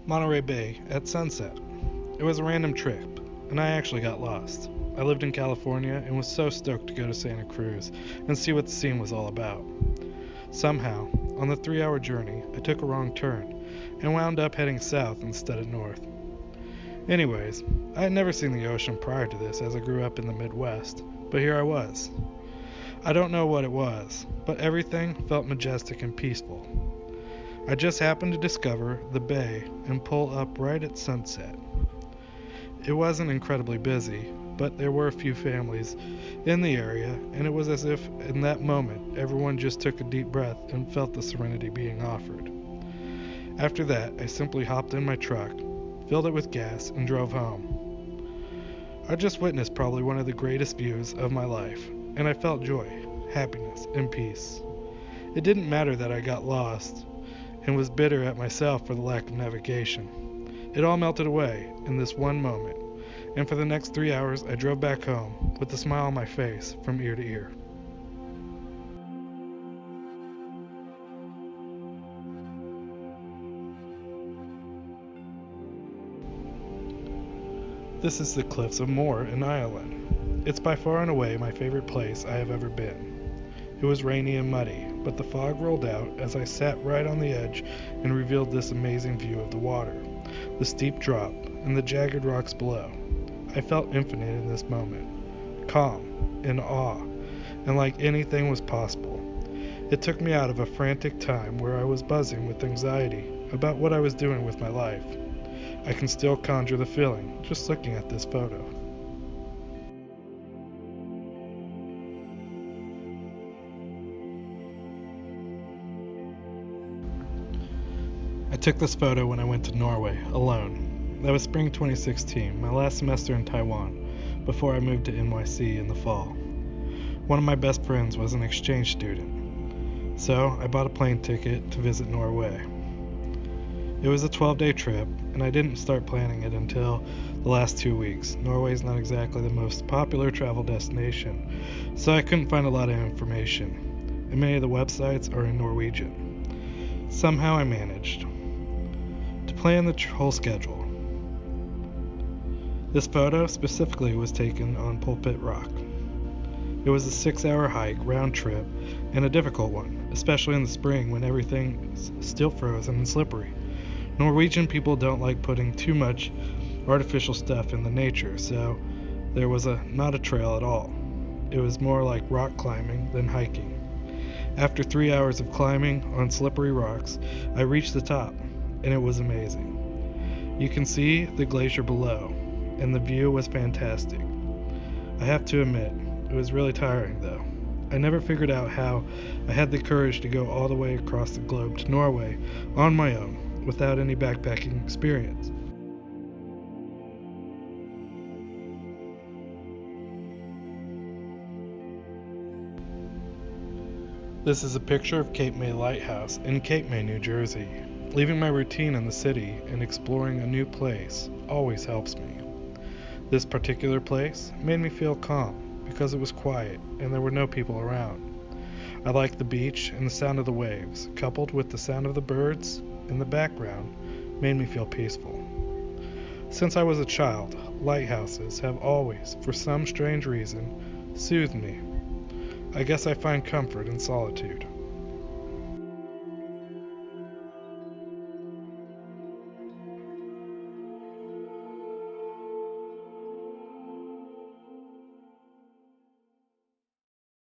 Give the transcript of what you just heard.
Monterey Bay at sunset. It was a random trip, and I actually got lost. I lived in California and was so stoked to go to Santa Cruz and see what the scene was all about. Somehow, on the 3 hour journey, I took a wrong turn and wound up heading south instead of north. Anyways, I had never seen the ocean prior to this as I grew up in the Midwest, but here I was. I don't know what it was, but everything felt majestic and peaceful. I just happened to discover the bay and pull up right at sunset. It wasn't incredibly busy, but there were a few families in the area, and it was as if in that moment everyone just took a deep breath and felt the serenity being offered. After that, I simply hopped in my truck, filled it with gas, and drove home. I just witnessed probably one of the greatest views of my life, and I felt joy, happiness, and peace. It didn't matter that I got lost and was bitter at myself for the lack of navigation. It all melted away in this one moment, and for the next 3 hours I drove back home with a smile on my face from ear to ear. This is the Cliffs of Moher in Ireland. It's by far and away my favorite place I have ever been. It was rainy and muddy, but the fog rolled out as I sat right on the edge and revealed this amazing view of the water, the steep drop, and the jagged rocks below. I felt infinite in this moment, calm, in awe, and like anything was possible. It took me out of a frantic time where I was buzzing with anxiety about what I was doing with my life. I can still conjure the feeling just looking at this photo. I took this photo when I went to Norway, alone. That was spring 2016, my last semester in Taiwan, before I moved to NYC in the fall. One of my best friends was an exchange student, so I bought a plane ticket to visit Norway. It was a 12-day trip, and I didn't start planning it until the last 2 weeks. Norway is not exactly the most popular travel destination, so I couldn't find a lot of information, and many of the websites are in Norwegian. Somehow I managed to plan the whole schedule. This photo specifically was taken on Pulpit Rock. It was a 6-hour hike round trip and a difficult one, especially in the spring when everything is still frozen and slippery. Norwegian people don't like putting too much artificial stuff in the nature, so there was not a trail at all. It was more like rock climbing than hiking. After 3 hours of climbing on slippery rocks, I reached the top, and it was amazing. You can see the glacier below, and the view was fantastic. I have to admit, it was really tiring though. I never figured out how I had the courage to go all the way across the globe to Norway on my own without any backpacking experience. This is a picture of Cape May Lighthouse in Cape May, New Jersey. Leaving my routine in the city and exploring a new place always helps me. This particular place made me feel calm because it was quiet and there were no people around. I liked the beach and the sound of the waves, coupled with the sound of the birds in the background, made me feel peaceful. Since I was a child, lighthouses have always, for some strange reason, soothed me. I guess I find comfort in solitude.